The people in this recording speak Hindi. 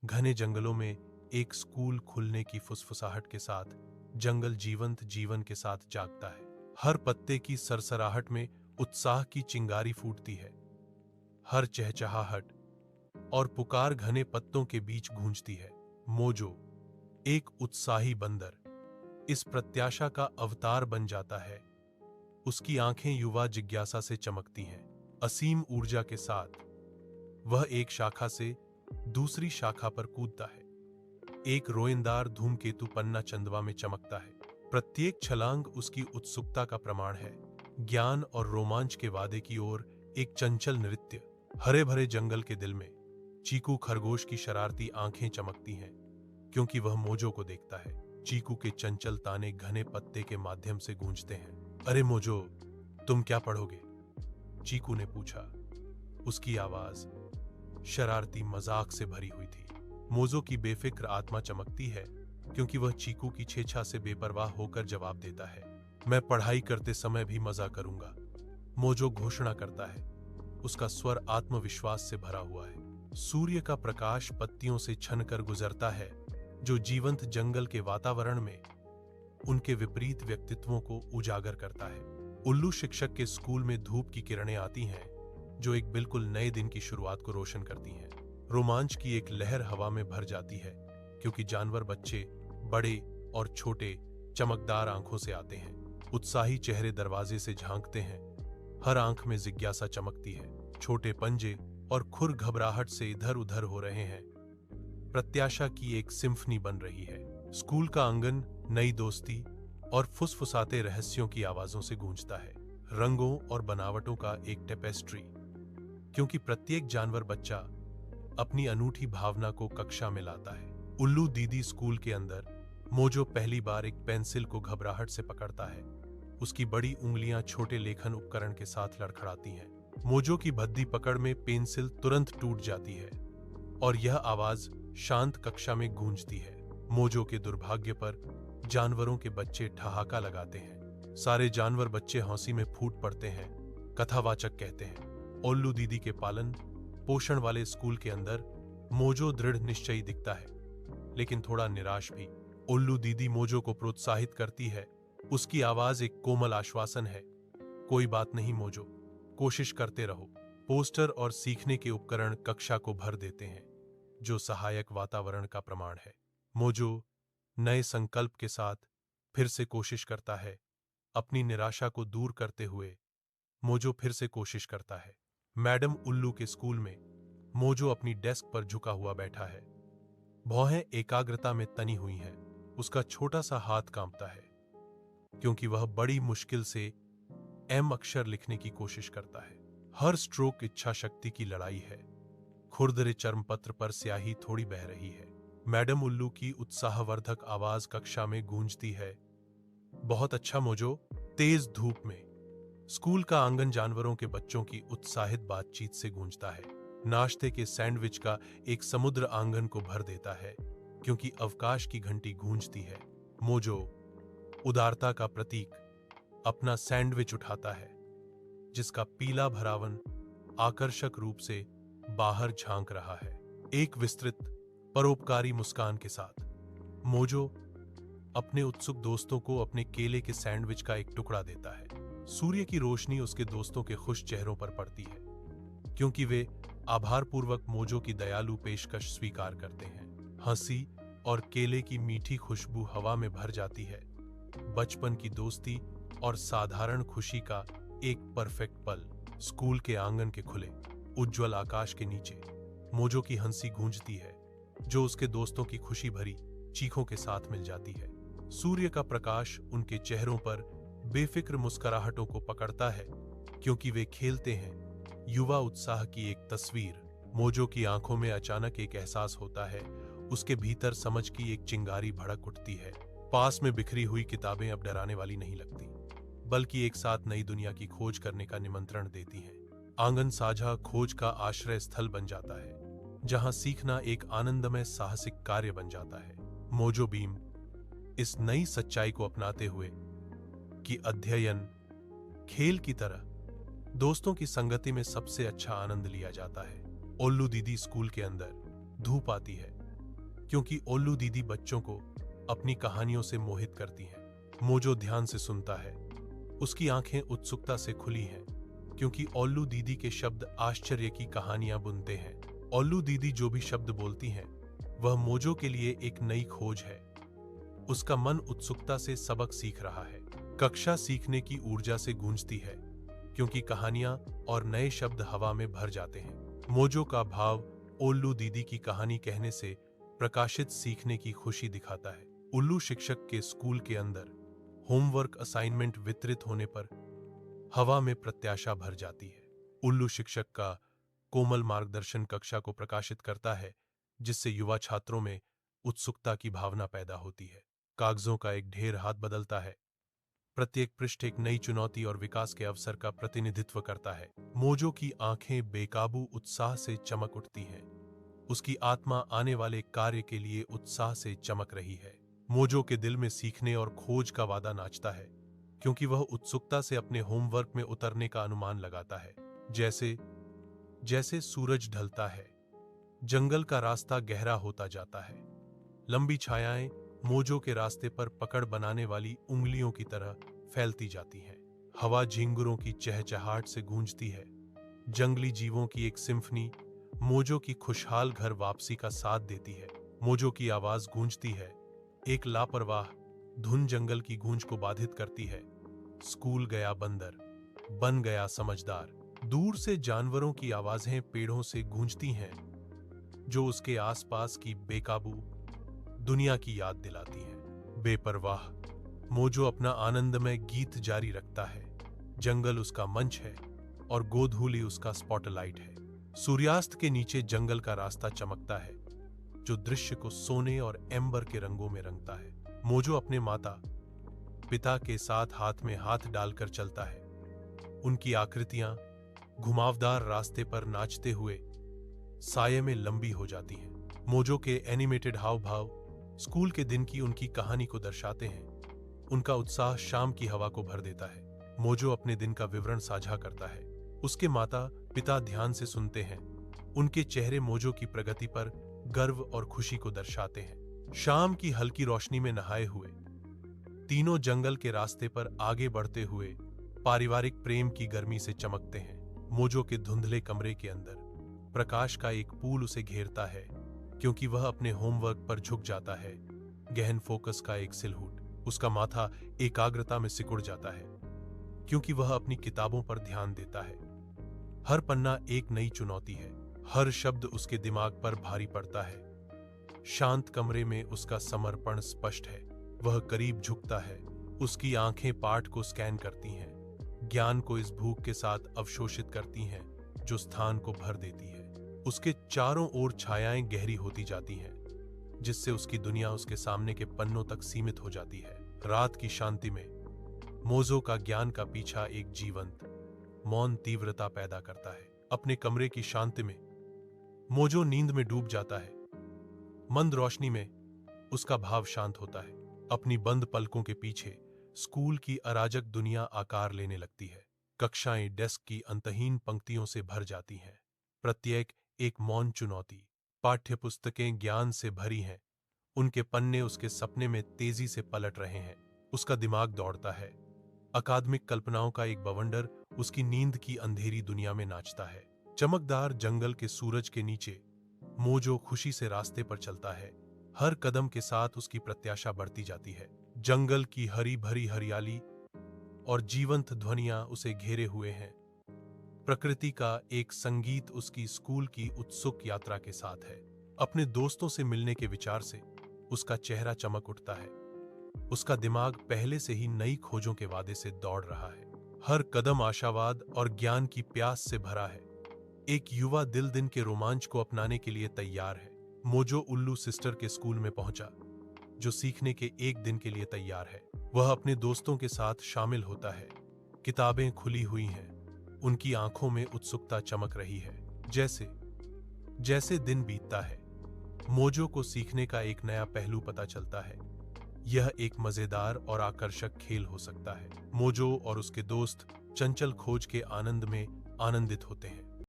घने जंगलों में एक स्कूल खुलने की फुसफुसाहट के साथ जंगल जीवंत जीवन के साथ जागता है। हर पत्ते की सरसराहट में उत्साह की चिंगारी फूटती है। हर चहचहाहट और पुकार घने पत्तों के बीच गूंजती है। मोजो, एक उत्साही बंदर, इस प्रत्याशा का अवतार बन जाता है। उसकी आंखें युवा जिज्ञासा से चमकती हैं। असीम ऊर्जा के साथ वह एक शाखा से दूसरी शाखा पर कूदता है। एक रोएंदार धूमकेतु पन्ना चंदवा में चमकता है। प्रत्येक छलांग उसकी उत्सुकता का प्रमाण है। ज्ञान और रोमांच के वादे की ओर एक चंचल नृत्य। हरे भरे जंगल के दिल में चीकू खरगोश की शरारती आंखें चमकती हैं, क्योंकि वह मोजो को देखता है। चीकू के चंचल ताने घने पत्ते के माध्यम से गूंजते हैं। अरे मोजो, तुम क्या पढ़ोगे? चीकू ने पूछा। उसकी आवाज शरारती मजाक से भरी हुई थी। मोजो की बेफिक्र आत्मा चमकती है, क्योंकि वह चीकू की छेछा से बेपरवाह होकर जवाब देता है। मैं पढ़ाई करते समय भी मजा करूंगा, मोजो घोषणा करता है। उसका स्वर आत्मविश्वास से भरा हुआ है। सूर्य का प्रकाश पत्तियों से छनकर गुजरता है, जो जीवंत जंगल के वातावरण में उनके विपरीत व्यक्तित्वों को उजागर करता है। उल्लू शिक्षक के स्कूल में धूप की किरणें आती हैं, जो एक बिल्कुल नए दिन की शुरुआत को रोशन करती हैं। रोमांच की एक लहर हवा में भर जाती है, क्योंकि जानवर बच्चे, बड़े और छोटे, चमकदार आंखों से आते हैं। उत्साही चेहरे दरवाजे से झांकते हैं। हर आंख में जिज्ञासा चमकती है। छोटे पंजे और खुर घबराहट से इधर उधर हो रहे हैं। प्रत्याशा की एक सिम्फनी बन रही है। स्कूल का आंगन नई दोस्ती और फुसफुसाते रहस्यों की आवाजों से गूंजता है। रंगों और बनावटों का एक टेपेस्ट्री, क्योंकि प्रत्येक जानवर बच्चा अपनी अनूठी भावना को कक्षा में लाता है। उल्लू दीदी स्कूल के अंदर मोजो पहली बार एक पेंसिल को घबराहट से पकड़ता है। उसकी बड़ी उंगलियां छोटे लेखन उपकरण के साथ लड़खड़ाती हैं। मोजो की भद्दी पकड़ में पेंसिल तुरंत टूट जाती है और यह आवाज शांत कक्षा में गूंजती है। मोजो के दुर्भाग्य पर जानवरों के बच्चे ठहाका लगाते हैं। सारे जानवर बच्चे हंसी में फूट पड़ते हैं। कथावाचक कहते हैं। उल्लू दीदी के पालन पोषण वाले स्कूल के अंदर मोजो दृढ़ निश्चयी दिखता है, लेकिन थोड़ा निराश भी। उल्लू दीदी मोजो को प्रोत्साहित करती है। उसकी आवाज एक कोमल आश्वासन है। कोई बात नहीं मोजो, कोशिश करते रहो। पोस्टर और सीखने के उपकरण कक्षा को भर देते हैं, जो सहायक वातावरण का प्रमाण है। मोजो नए संकल्प के साथ फिर से कोशिश करता है। अपनी निराशा को दूर करते हुए मोजो फिर से कोशिश करता है। मैडम उल्लू के स्कूल में मोजो अपनी डेस्क पर झुका हुआ बैठा है। भौहें एकाग्रता में तनी हुई हैं। उसका छोटा सा हाथ कांपता है, क्योंकि वह बड़ी मुश्किल से एम अक्षर लिखने की कोशिश करता है। हर स्ट्रोक इच्छा शक्ति की लड़ाई है। खुरदरे चर्मपत्र पर स्याही थोड़ी बह रही है। मैडम उल्लू की उत्साहवर्धक आवाज कक्षा में गूंजती है। बहुत अच्छा मोजो। तेज धूप में स्कूल का आंगन जानवरों के बच्चों की उत्साहित बातचीत से गूंजता है। नाश्ते के सैंडविच का एक समुद्र आंगन को भर देता है, क्योंकि अवकाश की घंटी गूंजती है। मोजो, उदारता का प्रतीक, अपना सैंडविच उठाता है, जिसका पीला भरावन आकर्षक रूप से बाहर झांक रहा है। एक विस्तृत परोपकारी मुस्कान के साथ मोजो अपने उत्सुक दोस्तों को अपने केले के सैंडविच का एक टुकड़ा देता है। सूर्य की रोशनी उसके दोस्तों के खुश चेहरों पर पड़ती है, क्योंकि वे आभारपूर्वक मोजो की दयालु पेशकश स्वीकार करते हैं। हंसी और केले की मीठी खुशबू हवा में भर जाती है। बचपन की दोस्ती और साधारण खुशी का एक परफेक्ट पल। स्कूल के आंगन के खुले उज्जवल आकाश के नीचे मोजो की हंसी गूंजती है, जो उसके दोस्तों की खुशी भरी चीखों के साथ मिल जाती है। सूर्य का प्रकाश उनके चेहरों पर बेफिक्र मुस्कुराहटों को पकड़ता है, क्योंकि वे खेलते हैं। युवा उत्साह की एक तस्वीर। मोजो की आंखों में अचानक एक एहसास होता है। उसके भीतर समझ की एक चिंगारी भड़क उठती है। पास में बिखरी हुई किताबें अब डराने वाली नहीं लगती, बल्कि एक साथ नई दुनिया की खोज करने का निमंत्रण देती हैं। आंगन साझा खोज का आश्रय स्थल बन जाता है, जहां सीखना एक आनंदमय साहसिक कार्य बन जाता है। मोजो बीम इस नई सच्चाई को अपनाते हुए कि अध्ययन खेल की तरह दोस्तों की संगति में सबसे अच्छा आनंद लिया जाता है। उल्लू दीदी स्कूल के अंदर धूप आती है। क्योंकि ओल्लू दीदी बच्चों को अपनी कहानियों से मोहित करती हैं। मोजो ध्यान से सुनता है। उसकी आंखें उत्सुकता से खुली हैं, क्योंकि ओल्लू दीदी के शब्द आश्चर्य की कहानियां बुनते हैं। ओल्लू दीदी जो भी शब्द बोलती हैं, वह मोजो के लिए एक नई खोज है। उसका मन उत्सुकता से सबक सीख रहा है। कक्षा सीखने की ऊर्जा से गूंजती है, क्योंकि कहानियां और नए शब्द हवा में भर जाते हैं। मोजो का भाव ओल्लू दीदी की कहानी कहने से प्रकाशित सीखने की खुशी दिखाता है। उल्लू शिक्षक के स्कूल के अंदर होमवर्क असाइनमेंट वितरित होने पर हवा में प्रत्याशा भर जाती है। उल्लू शिक्षक का कोमल मार्गदर्शन कक्षा को प्रकाशित करता है, जिससे युवा छात्रों में उत्सुकता की भावना पैदा होती है। कागजों का एक ढेर हाथ बदलता है। प्रत्येक पृष्ठ एक नई चुनौती और विकास के अवसर का प्रतिनिधित्व करता है। मोजो की आंखें बेकाबू उत्साह से चमक उठती हैं। उसकी आत्मा आने वाले कार्य के लिए उत्साह से चमक रही है। मोजो के दिल में सीखने और खोज का वादा नाचता है, क्योंकि वह उत्सुकता से अपने होमवर्क में उतरने का अनुमान लगाता है। जैसे जैसे सूरज ढलता है, जंगल का रास्ता गहरा होता जाता है। लंबी छायाएं मोजो के रास्ते पर पकड़ बनाने वाली उंगलियों की तरह फैलती जाती हैं। हवा झिंगुरों की चहचहाहट से गूंजती है। जंगली जीवों की एक सिम्फनी मोजो की खुशहाल घर वापसी का साथ देती है। मोजो की आवाज गूंजती है। एक लापरवाह धुन जंगल की गूंज को बाधित करती है। स्कूल गया बंदर, बन गया समझदार। दूर से जानवरों की आवाजें पेड़ों से गूंजती हैं, जो उसके आसपास की बेकाबू दुनिया की याद दिलाती हैं। बेपरवाह मोजो अपना आनंदमय गीत जारी रखता है। जंगल उसका मंच है और गोधूली उसका स्पॉटलाइट है। सूर्यास्त के नीचे जंगल का रास्ता चमकता है, जो दृश्य को सोने और एम्बर के रंगों में रंगता है। मोजो अपने माता पिता के साथ हाथ में हाथ डालकर चलता है। उनकी आकृतियां घुमावदार रास्ते पर नाचते हुए साये में लंबी हो जाती हैं। मोजो के एनिमेटेड हाव भाव स्कूल के दिन की उनकी कहानी को दर्शाते हैं। उनका उत्साह शाम की हवा को भर देता है। मोजो अपने दिन का विवरण साझा करता है। उसके माता पिता ध्यान से सुनते हैं। उनके चेहरे मोजो की प्रगति पर गर्व और खुशी को दर्शाते हैं। शाम की हल्की रोशनी में नहाए हुए तीनों जंगल के रास्ते पर आगे बढ़ते हुए पारिवारिक प्रेम की गर्मी से चमकते हैं। मोजो के धुंधले कमरे के अंदर प्रकाश का एक पूल उसे घेरता है, क्योंकि वह अपने होमवर्क पर झुक जाता है। गहन फोकस का एक सिलहूट उसका माथा एकाग्रता में सिकुड़ जाता है, क्योंकि वह अपनी किताबों पर ध्यान देता है। हर पन्ना एक नई चुनौती है। हर शब्द उसके दिमाग पर भारी पड़ता है। शांत कमरे में उसका समर्पण स्पष्ट है। वह करीब झुकता है। उसकी आंखें पाठ को स्कैन करती हैं, ज्ञान को इस भूख के साथ अवशोषित करती हैं जो स्थान को भर देती है। उसके चारों ओर छायाएं गहरी होती जाती हैं, जिससे उसकी दुनिया उसके सामने के पन्नों तक सीमित हो जाती है। रात की शांति में मोजो का ज्ञान का पीछा एक जीवंत मौन तीव्रता पैदा करता है। अपने कमरे की शांति में मोजो नींद में डूब जाता है। मंद रोशनी में उसका भाव शांत होता है। अपनी बंद पलकों के पीछे स्कूल की अराजक दुनिया आकार लेने लगती है। कक्षाएं डेस्क की अंतहीन पंक्तियों से भर जाती हैं। प्रत्येक एक मौन चुनौती। पाठ्यपुस्तकें ज्ञान से भरी हैं। उनके पन्ने उसके सपने में तेजी से पलट रहे हैं। उसका दिमाग दौड़ता है। अकादमिक कल्पनाओं का एक बवंडर उसकी नींद की अंधेरी दुनिया में नाचता है। चमकदार जंगल के सूरज के नीचे मोजो खुशी से रास्ते पर चलता है। हर कदम के साथ उसकी प्रत्याशा बढ़ती जाती है। जंगल की हरी भरी हरियाली और जीवंत ध्वनियां उसे घेरे हुए हैं। प्रकृति का एक संगीत उसकी स्कूल की उत्सुक यात्रा के साथ है। अपने दोस्तों से मिलने के विचार से उसका चेहरा चमक उठता है। उसका दिमाग पहले से ही नई खोजों के वादे से दौड़ रहा है। हर कदम आशावाद और ज्ञान की प्यास से भरा है। एक युवा दिल दिन के रोमांच को अपनाने के लिए तैयार है। मोजो उल्लू सिस्टर के स्कूल में पहुंचा, जो सीखने के एक दिन के लिए तैयार है। वह अपने दोस्तों के साथ शामिल होता है। किताबें खुली हुई हैं। उनकी आंखों में उत्सुकता चमक रही है। जैसे जैसे दिन बीतता है, मोजो को सीखने का एक नया पहलू पता चलता है। यह एक मजेदार और आकर्षक खेल हो सकता है। मोजो और उसके दोस्त चंचल खोज के आनंद में आनंदित होते हैं।